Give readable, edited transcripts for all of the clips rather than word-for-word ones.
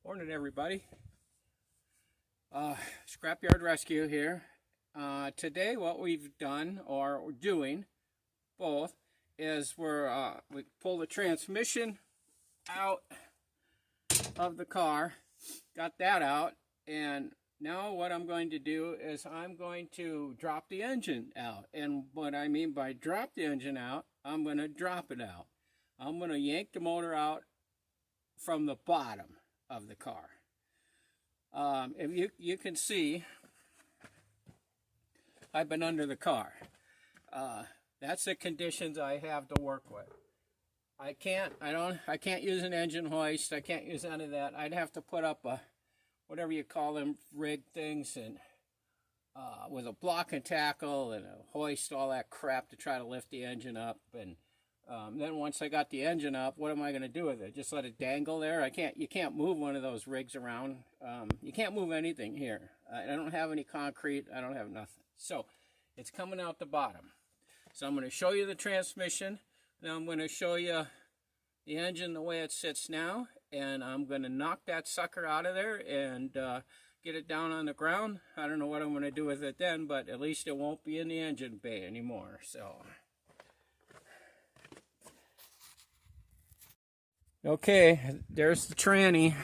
Morning, everybody. Scrapyard Rescue here. Today, what we've done, or we're doing, both, is we pull the transmission out of the car, got that out, and now what I'm going to do is I'm going to drop the engine out. And what I mean by drop the engine out, I'm going to drop it out. I'm going to yank the motor out from the bottom of the car. If you can see, I've been under the car. That's the conditions I have to work with. I can't use an engine hoist. I can't use any of that. I'd have to put up a, whatever you call them, rig things, and with a block and tackle and a hoist, all that crap to try to lift the engine up. And then once I got the engine up, what am I going to do with it? Just let it dangle there? You can't move one of those rigs around. You can't move anything here. I don't have any concrete. I don't have nothing. So it's coming out the bottom. So I'm going to show you the transmission. Now I'm going to show you the engine the way it sits now. And I'm going to knock that sucker out of there and get it down on the ground. I don't know what I'm going to do with it then, but at least it won't be in the engine bay anymore. So. Okay, there's the tranny.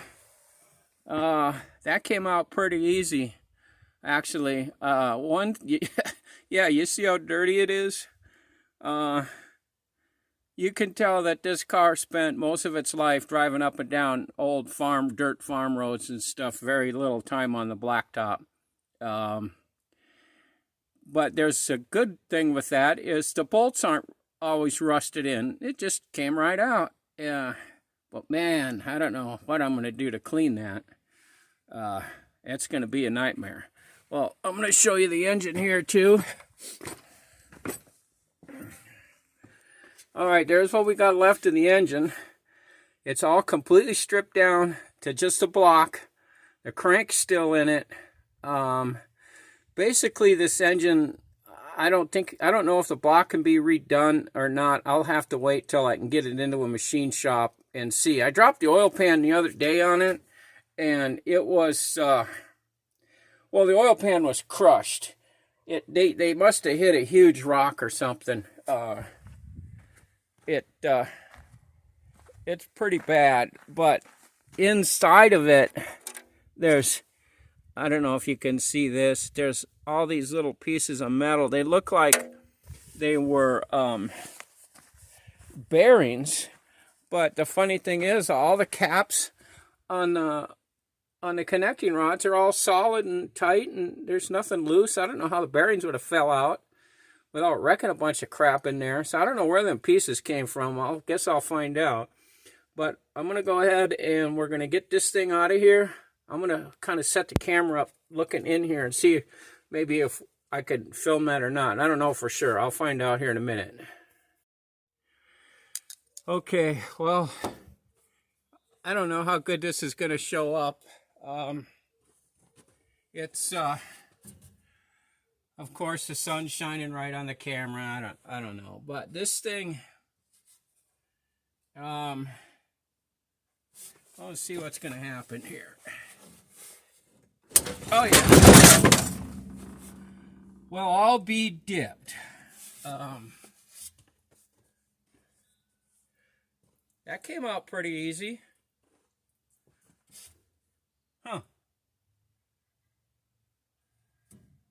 That came out pretty easy, actually. Yeah, you see how dirty it is? You can tell that this car spent most of its life driving up and down old dirt farm roads and stuff. Very little time on the blacktop. But there's a good thing with that is the bolts aren't always rusted in. It just came right out. Yeah. But man, I don't know what I'm going to do to clean that. It's going to be a nightmare. Well, I'm going to show you the engine here too. All right, there's what we got left in the engine. It's all completely stripped down to just a block. The crank's still in it. Basically, this engine, I don't know if the block can be redone or not. I'll have to wait till I can get it into a machine shop and see. I dropped the oil pan the other day on it, and it was, well, the oil pan was crushed. They must have hit a huge rock or something. It's pretty bad, but inside of it, there's, I don't know if you can see this, there's all these little pieces of metal. They look like they were bearings. But the funny thing is, all the caps on the connecting rods are all solid and tight, and there's nothing loose. I don't know how the bearings would have fell out without wrecking a bunch of crap in there. So I don't know where them pieces came from. I guess I'll find out. But I'm going to go ahead and we're going to get this thing out of here. I'm going to kind of set the camera up looking in here and see maybe if I could film that or not. I don't know for sure. I'll find out here in a minute. Okay, well, I don't know how good this is going to show up. It's, of course, the sun's shining right on the camera. I don't know. But this thing, let's see what's going to happen here. Oh, yeah. Well, I'll be dipped. That came out pretty easy. Huh.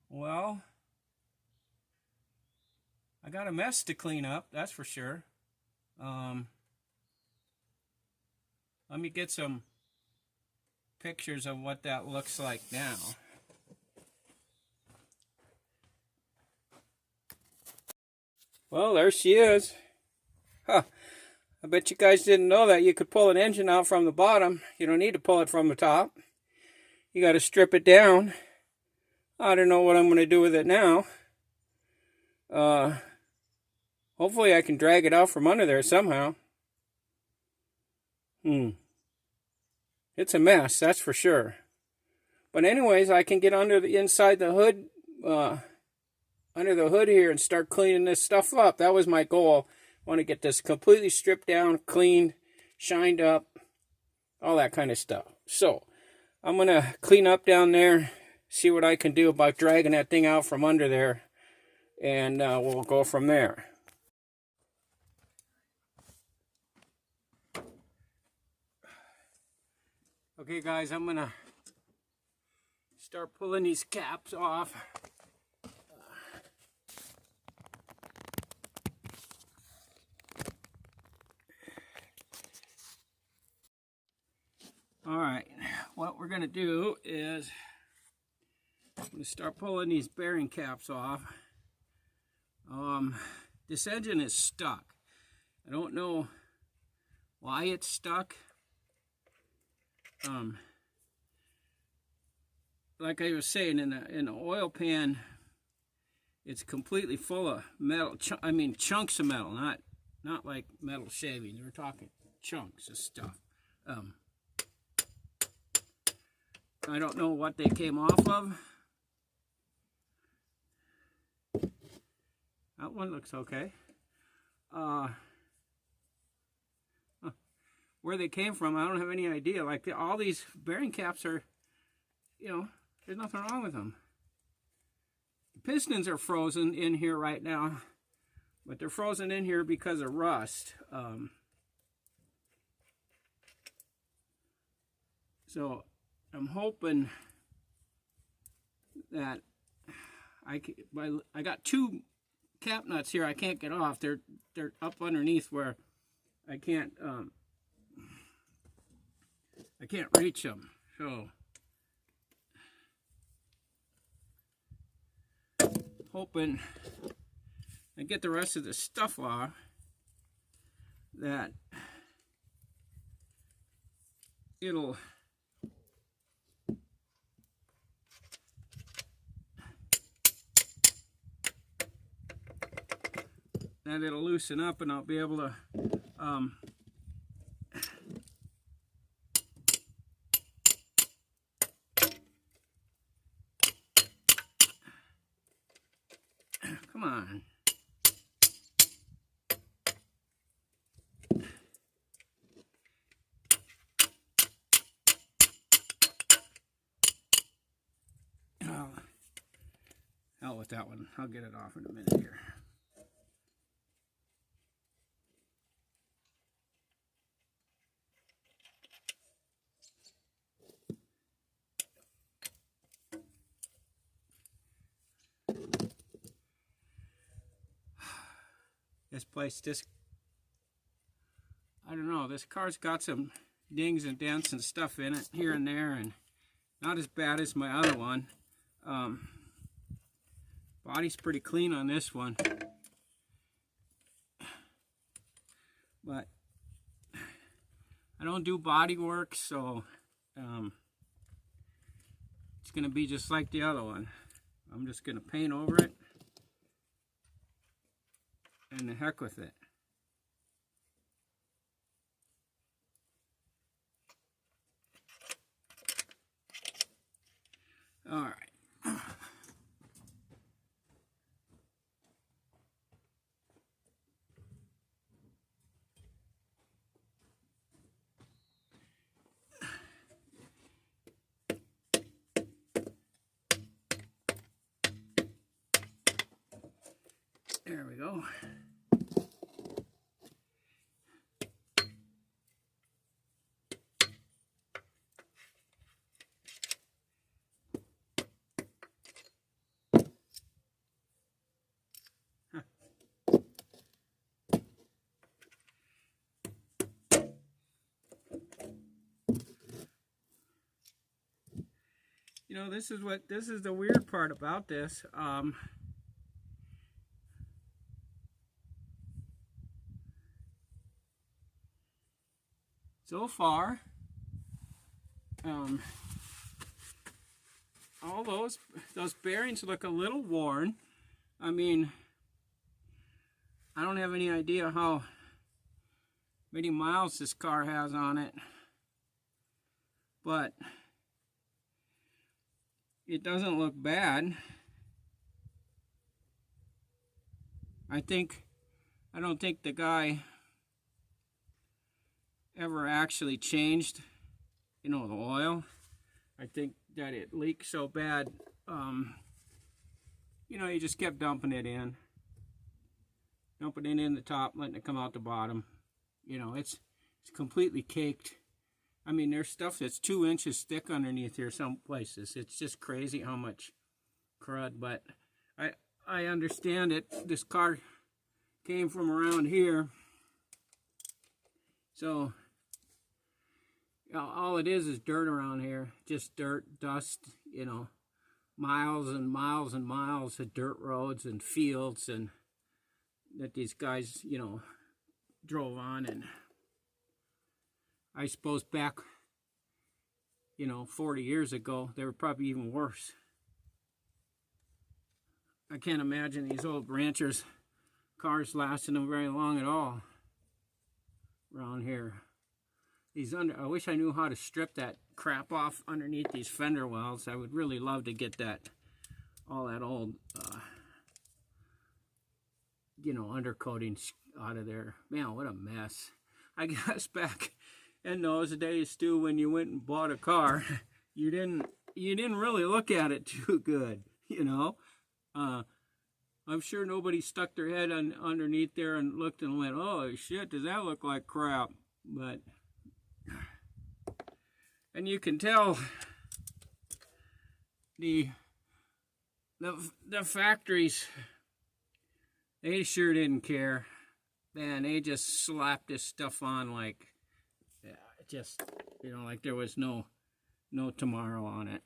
Well, I got a mess to clean up, that's for sure. Let me get some pictures of what that looks like now. Well, there she is. Huh. I bet you guys didn't know that you could pull an engine out from the bottom. You don't need to pull it from the top. You got to strip it down. I don't know what I'm going to do with it now. Hopefully I can drag it out from under there somehow. It's a mess, that's for sure. But anyways, I can get under the inside the hood, under the hood here and start cleaning this stuff up. That was my goal. I want to get this completely stripped down, cleaned, shined up, all that kind of stuff. So I'm going to clean up down there, see what I can do about dragging that thing out from under there, and we'll go from there. Okay guys, I'm going to start pulling these caps off. Alright, what we're going to do is I'm going to start pulling these bearing caps off. This engine is stuck. I don't know why it's stuck. Like I was saying, in the oil pan, it's completely full of metal. Chunks of metal, not like metal shavings. We're talking chunks of stuff. I don't know what they came off of. That one looks okay. Where they came from, I don't have any idea. Like all these bearing caps are, there's nothing wrong with them. The pistons are frozen in here right now, but they're frozen in here because of rust. So I'm hoping that I got two cap nuts here I can't get off. They're up underneath where I can't reach them. So hoping I get the rest of the stuff off, that it'll loosen up and I'll be able to come on. Oh, hell with that one. I'll get it off in a minute here. I don't know, this car's got some dings and dents and stuff in it here and there, and not as bad as my other one. Body's pretty clean on this one, but I don't do body work, so it's going to be just like the other one. I'm just going to paint over it, and the heck with it. All right. There we go. This is the weird part about this. So far, all those bearings look a little worn. I mean, I don't have any idea how many miles this car has on it, but it doesn't look bad. I don't think the guy ever actually changed you know, the oil. I think that it leaked so bad, you know, you just kept dumping it in the top, letting it come out the bottom. You know, it's completely caked. I mean, there's stuff that's 2 inches thick underneath here some places. It's just crazy how much crud, but I understand it. This car came from around here, so you know, all it is dirt around here. Just dirt, dust, you know, miles and miles and miles of dirt roads and fields, and that these guys, you know, drove on. And I suppose back, you know, 40 years ago, they were probably even worse. I can't imagine these old ranchers' cars lasting them very long at all around here. I wish I knew how to strip that crap off underneath these fender wells. I would really love to get that, all that old, you know, undercoating out of there. Man, what a mess. I guess back in those days, Stu, when you went and bought a car, you didn't really look at it too good, you know. I'm sure nobody stuck their head underneath there and looked and went, "Oh shit, does that look like crap?" But, and you can tell the factories, they sure didn't care. Man, they just slapped this stuff on like, just, you know, like there was no tomorrow on it.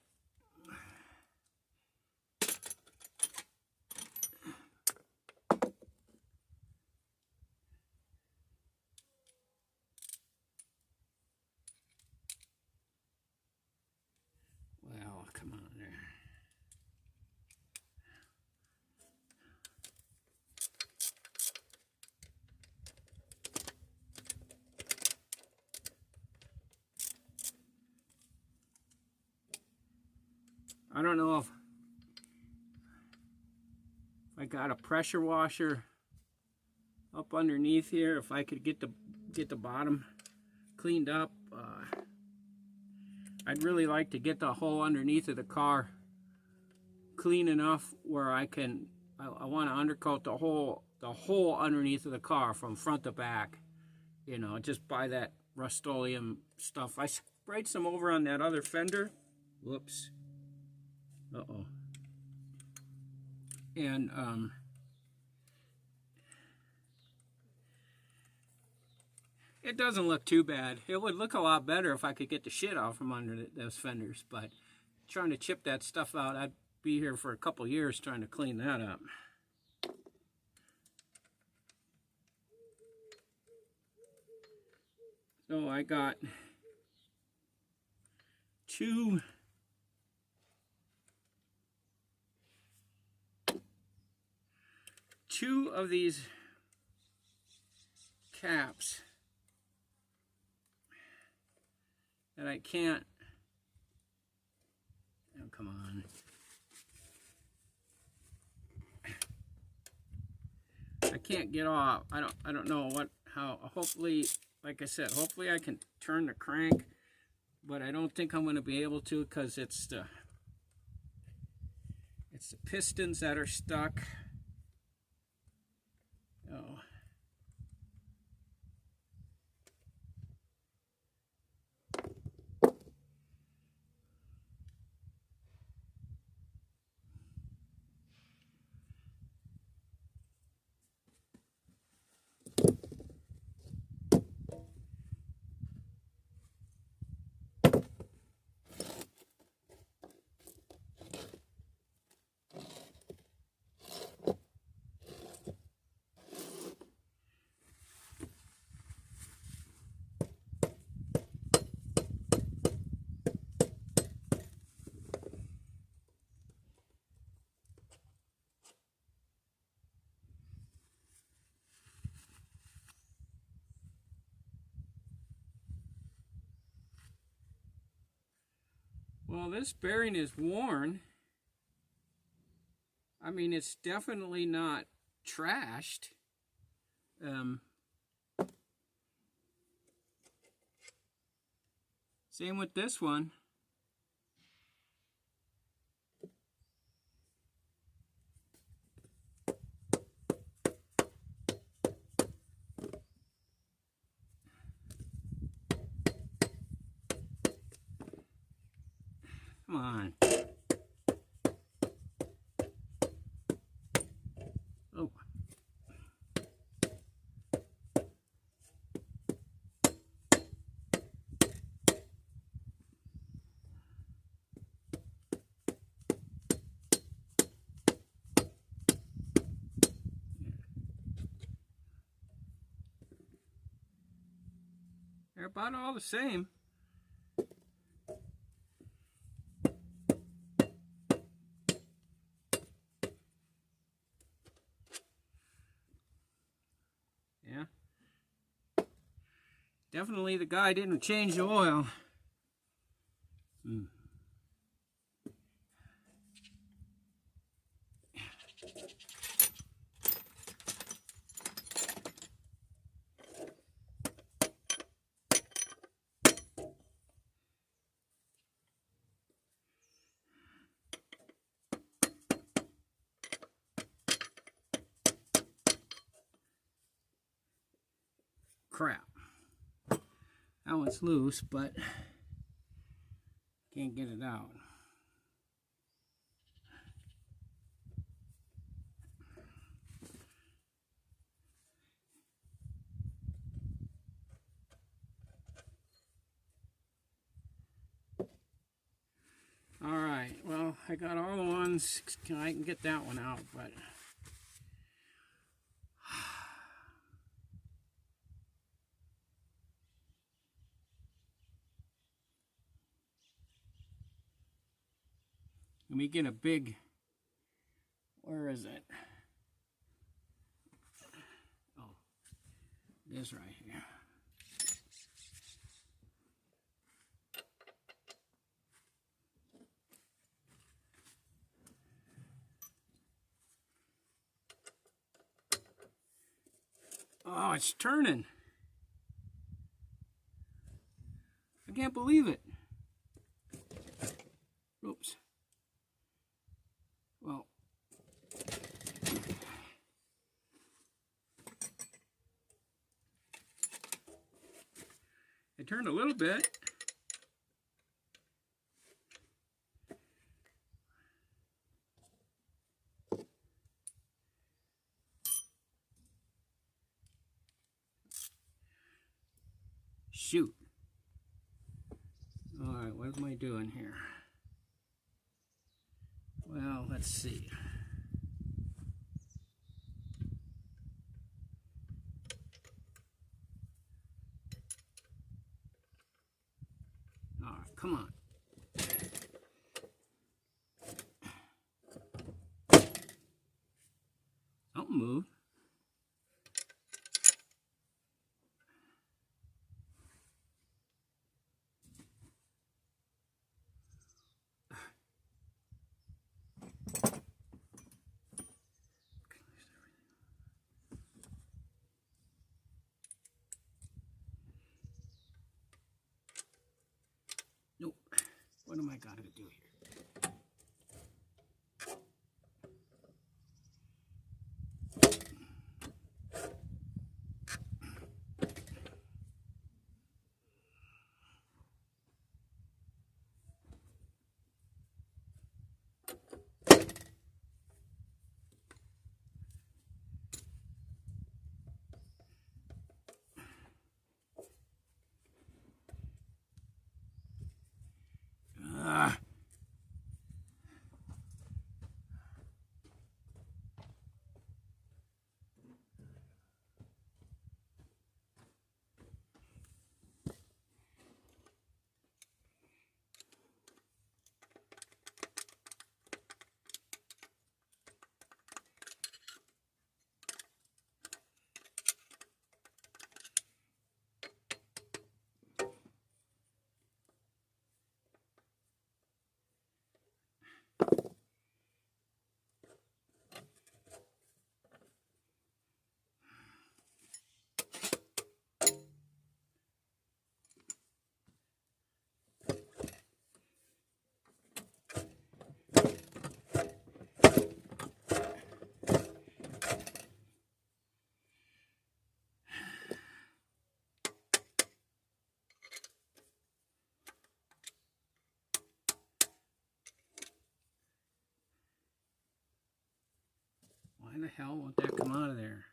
Well, come on there. I don't know if I got a pressure washer up underneath here, if I could get the bottom cleaned up. I'd really like to get the hole underneath of the car clean enough where I want to undercoat the whole underneath of the car from front to back. You know, just buy that Rust-Oleum stuff. I sprayed some over on that other fender. Whoops. Uh-oh. And it doesn't look too bad. It would look a lot better if I could get the shit off from under those fenders, but trying to chip that stuff out, I'd be here for a couple years trying to clean that up. So I got two of these caps that I can't, oh come on, I can't get off. I don't know how. Hopefully, like I said, hopefully I can turn the crank, but I don't think I'm going to be able to, because it's the pistons that are stuck. Oh. Well, this bearing is worn. I mean, it's definitely not trashed. Same with this one. Come on. Oh. They're about all the same. Yeah. Definitely the guy didn't change the oil. Crap. That one's loose, but can't get it out. All right, well, I got all the ones. I can get that one out, but let me get a big, where is it? Oh, this right here. Oh, it's turning. I can't believe it. Oops. Well, it turned a little bit. Shoot. All right, what am I doing here? Well, let's see. All right, come on. Something moved. Nope. What am I gonna do here? Why the hell won't that come out of there?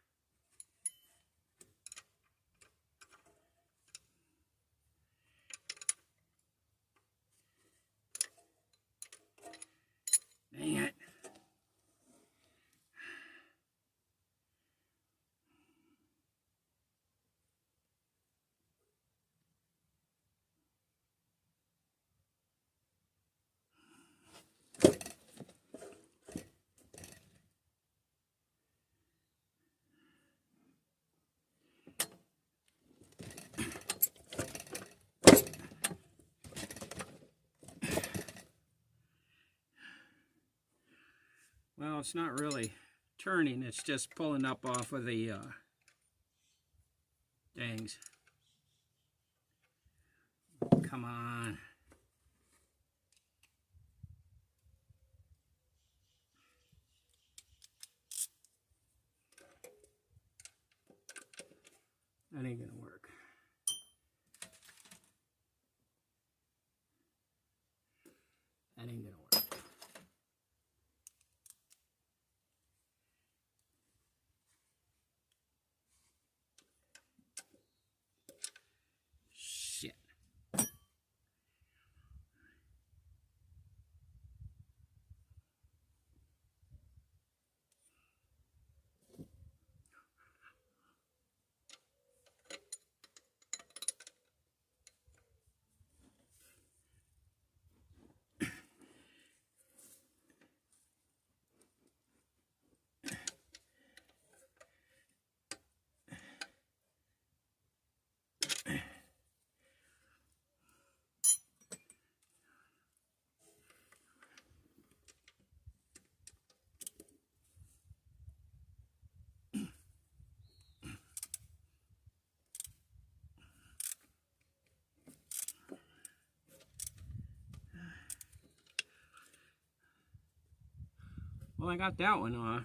Dang it. Well, it's not really turning, it's just pulling up off of the dangs. Come on. That ain't gonna work. That ain't gonna work. Shit. Well, I got that one off.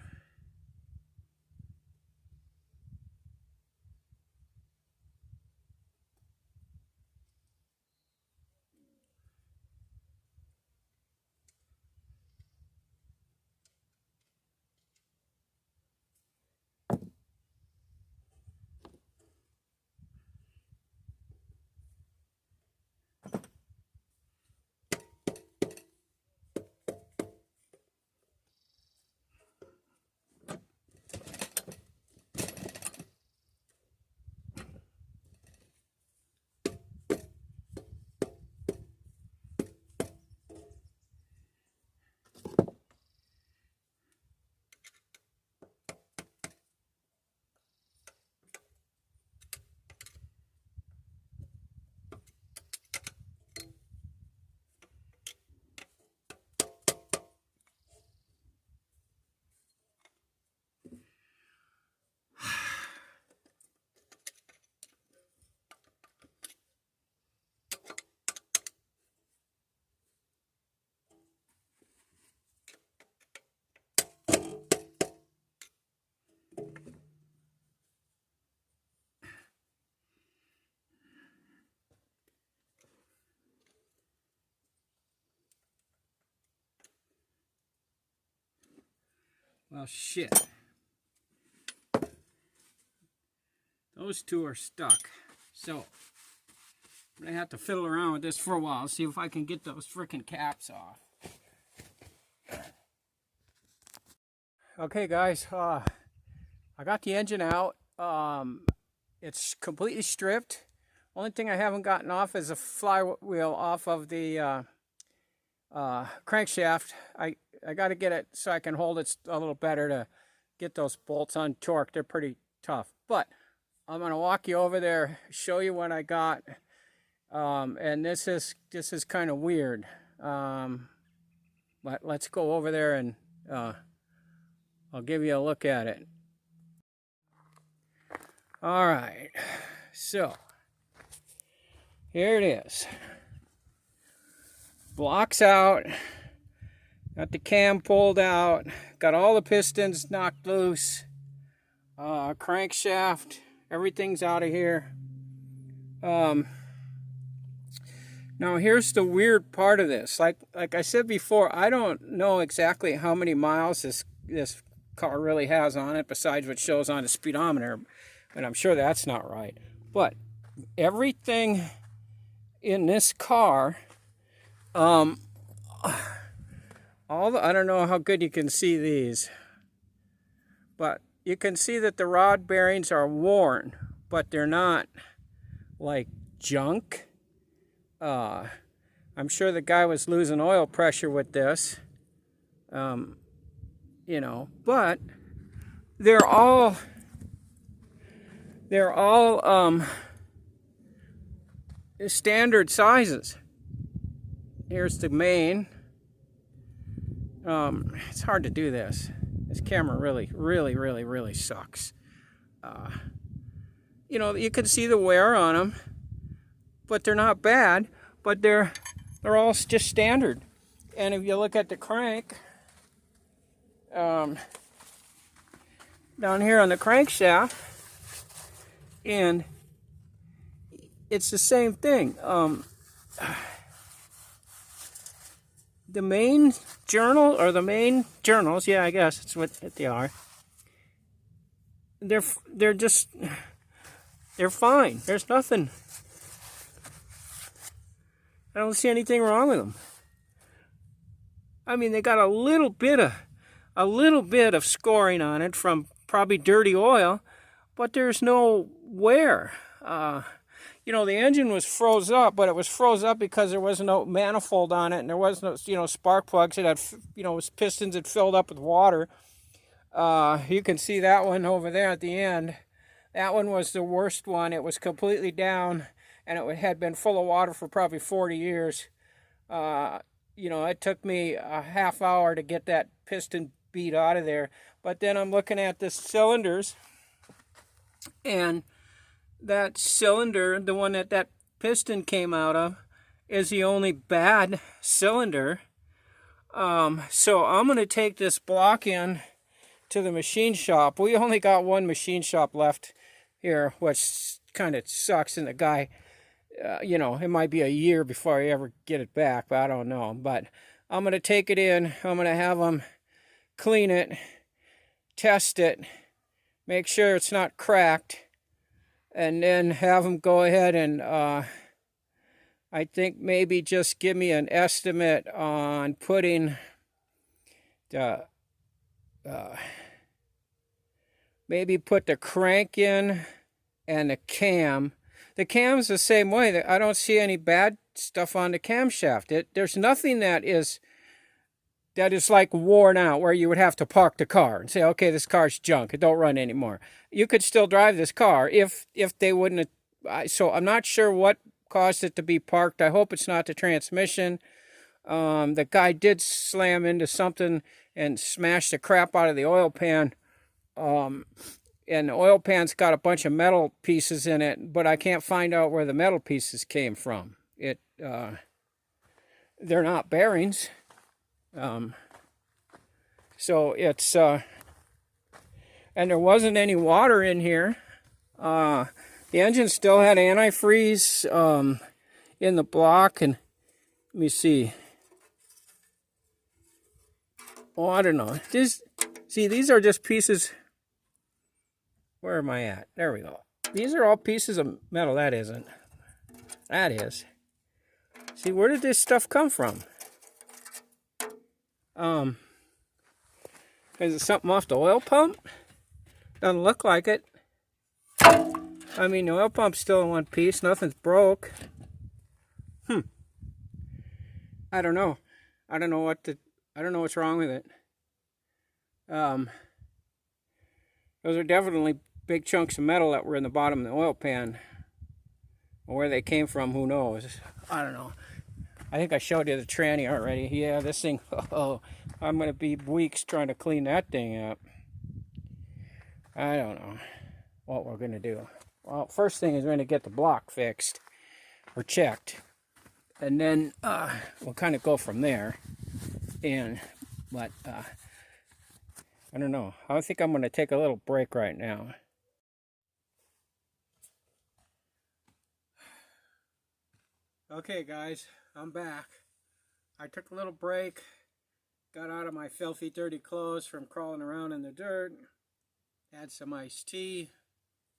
Well, shit. Those two are stuck. So, I'm going to have to fiddle around with this for a while, see if I can get those frickin' caps off. Okay, guys, I got the engine out. It's completely stripped. Only thing I haven't gotten off is a flywheel off of the crankshaft. I got to get it so I can hold it a little better to get those bolts untorqued. They're pretty tough. But I'm going to walk you over there, show you what I got. And this is kind of weird. But let's go over there and I'll give you a look at it. All right. So here it is. Blocks out. Got the cam pulled out. Got all the pistons knocked loose. Crankshaft. Everything's out of here. Now here's the weird part of this. Like I said before, I don't know exactly how many miles this car really has on it besides what shows on the speedometer, and I'm sure that's not right. But everything in this car, I don't know how good you can see these, but you can see that the rod bearings are worn, but they're not like junk. I'm sure the guy was losing oil pressure with this, you know, but they're all standard sizes. Here's the main. It's hard to do this. This camera really sucks. You know, you can see the wear on them, but they're not bad. But they're all just standard. And if you look at the crank, down here on the crankshaft, and it's the same thing. The main journal, or the main journals, yeah, I guess that's what they are. They're fine. There's nothing. I don't see anything wrong with them. I mean, they got a little bit of scoring on it from probably dirty oil, but there's no wear. You know, the engine was froze up, but it was froze up because there was no manifold on it, and there was no, you know, spark plugs. It had, you know, pistons had filled up with water. You can see that one over there at the end. That one was the worst one. It was completely down, and it had been full of water for probably 40 years. You know, it took me a half hour to get that piston beat out of there. But then I'm looking at the cylinders, and that cylinder, the one that piston came out of, is the only bad cylinder. So I'm going to take this block in to the machine shop. We only got one machine shop left here, which kind of sucks, and the guy, you know, it might be a year before I ever get it back, but I don't know. But I'm going to take it in. I'm going to have them clean it, test it, make sure it's not cracked, and then have them go ahead and I think maybe just give me an estimate on putting the maybe put the crank in and the cam. The cam's the same way. I don't see any bad stuff on the camshaft. There's nothing that is like worn out where you would have to park the car and say, okay, this car's junk, it don't run anymore. You could still drive this car if they wouldn't have, so I'm not sure what caused it to be parked. I hope it's not the transmission. The guy did slam into something and smash the crap out of the oil pan. And the oil pan's got a bunch of metal pieces in it, but I can't find out where the metal pieces came from. They're not bearings. So it's, and there wasn't any water in here. The engine still had antifreeze, in the block, and let me see. Oh, I don't know. These are just pieces. Where am I at? There we go. These are all pieces of metal. That isn't. That is. See, where did this stuff come from? Is it something off the oil pump? Doesn't look like it. I mean, the oil pump's still in one piece. Nothing's broke. I don't know. I don't know what's wrong with it. Those are definitely big chunks of metal that were in the bottom of the oil pan. Where they came from, who knows? I don't know. I think I showed you the tranny already. Yeah, this thing, oh, I'm going to be weeks trying to clean that thing up. I don't know what we're going to do. Well, first thing is we're going to get the block fixed or checked. And then we'll kind of go from there. But I don't know. I think I'm going to take a little break right now. Okay, guys, I'm back. I took a little break got out of my filthy, dirty clothes from crawling around in the dirt. Had some iced tea.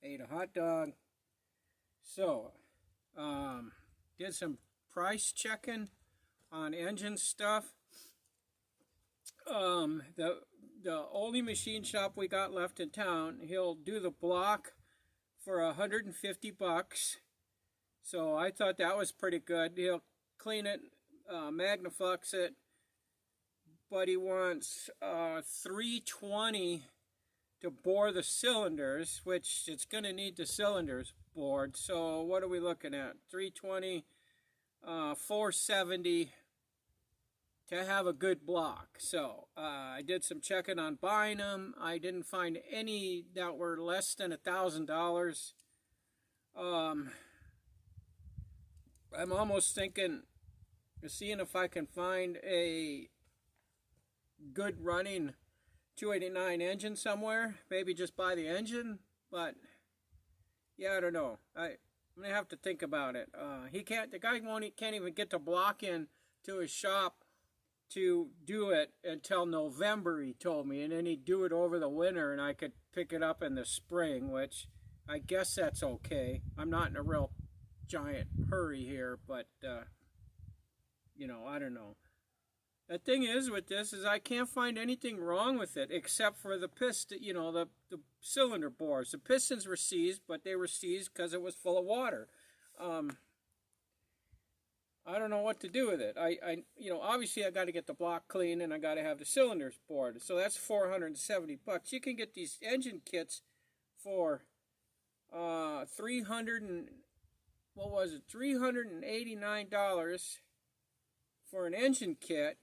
Ate a hot dog. So, did some price checking on engine stuff. The only machine shop we got left in town, he'll do the block for $150. So I thought that was pretty good. He'll clean it, magniflux it, but he wants $320 to bore the cylinders, which it's going to need the cylinders bored. So what are we looking at? $320, $470 to have a good block. So I did some checking on buying them. I didn't find any that were less than $1,000. I'm almost thinking of seeing if I can find a good running 289 engine somewhere. Maybe just buy the engine, but yeah, I don't know. I'm gonna have to think about it. The guy can't even get the block in to his shop to do it until November, he told me, and then he'd do it over the winter and I could pick it up in the spring, which I guess that's okay. I'm not in a real giant hurry here, but you know, I don't know. The thing is with this is I can't find anything wrong with it except for the piston, you know, the cylinder bores. The pistons were seized, but they were seized because it was full of water. I don't know what to do with it. You know, obviously I got to get the block clean and I got to have the cylinders bored. So that's $470. You can get these engine kits for $389 for an engine kit.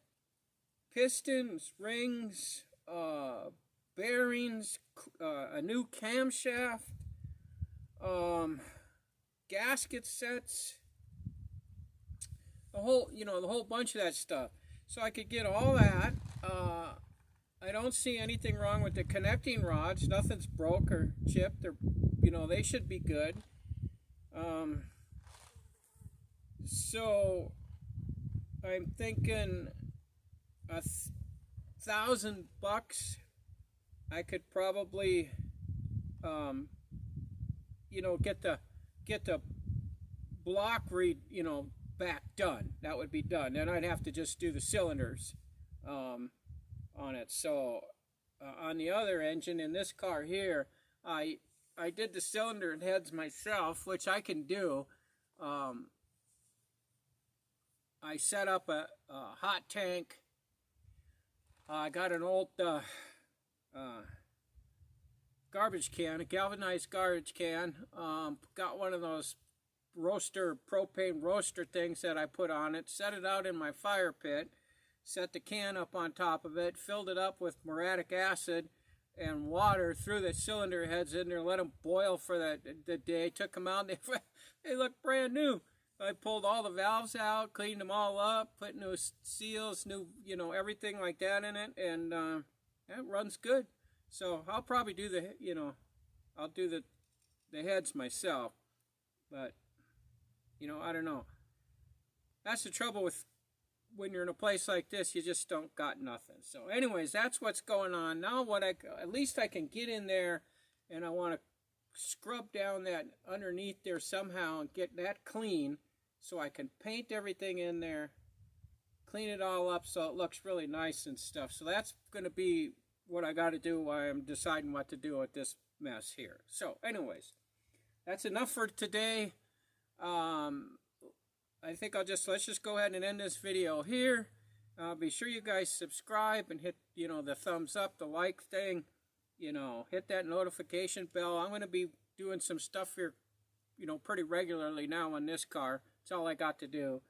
Pistons, rings, bearings, a new camshaft, gasket sets, the whole bunch of that stuff. So I could get all that. I don't see anything wrong with the connecting rods. Nothing's broke or chipped. They should be good. So I'm thinking $1,000. I could probably, get the block back done. That would be done. Then I'd have to just do the cylinders on it. So on the other engine in this car here, I did the cylinder and heads myself, which I can do. I set up a hot tank. I got an old garbage can, a galvanized garbage can. Got one of those propane roaster things that I put on it, set it out in my fire pit, set the can up on top of it, filled it up with muriatic acid and water, threw the cylinder heads in there, let them boil for the day, took them out, and they look brand new. I pulled all the valves out, cleaned them all up, put new seals, new, everything like that in it, and it runs good. So I'll probably do I'll do the heads myself, but, I don't know. That's the trouble with when you're in a place like this, you just don't got nothing. So anyways, that's what's going on. Now at least I can get in there, and I want to scrub down that underneath there somehow and get that clean so I can paint everything in there, clean it all up so it looks really nice and stuff. So that's going to be what I got to do while I'm deciding what to do with this mess here. So anyways, that's enough for today. I think let's just go ahead and end this video here. Be sure you guys subscribe and hit, the thumbs up, the like thing, hit that notification bell. I'm going to be doing some stuff here, pretty regularly now on this car. That's all I got to do.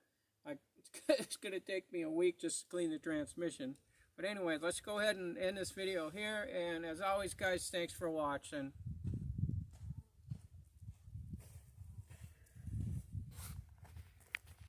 It's going to take me a week just to clean the transmission. But anyway, let's go ahead and end this video here. And as always, guys, thanks for watching.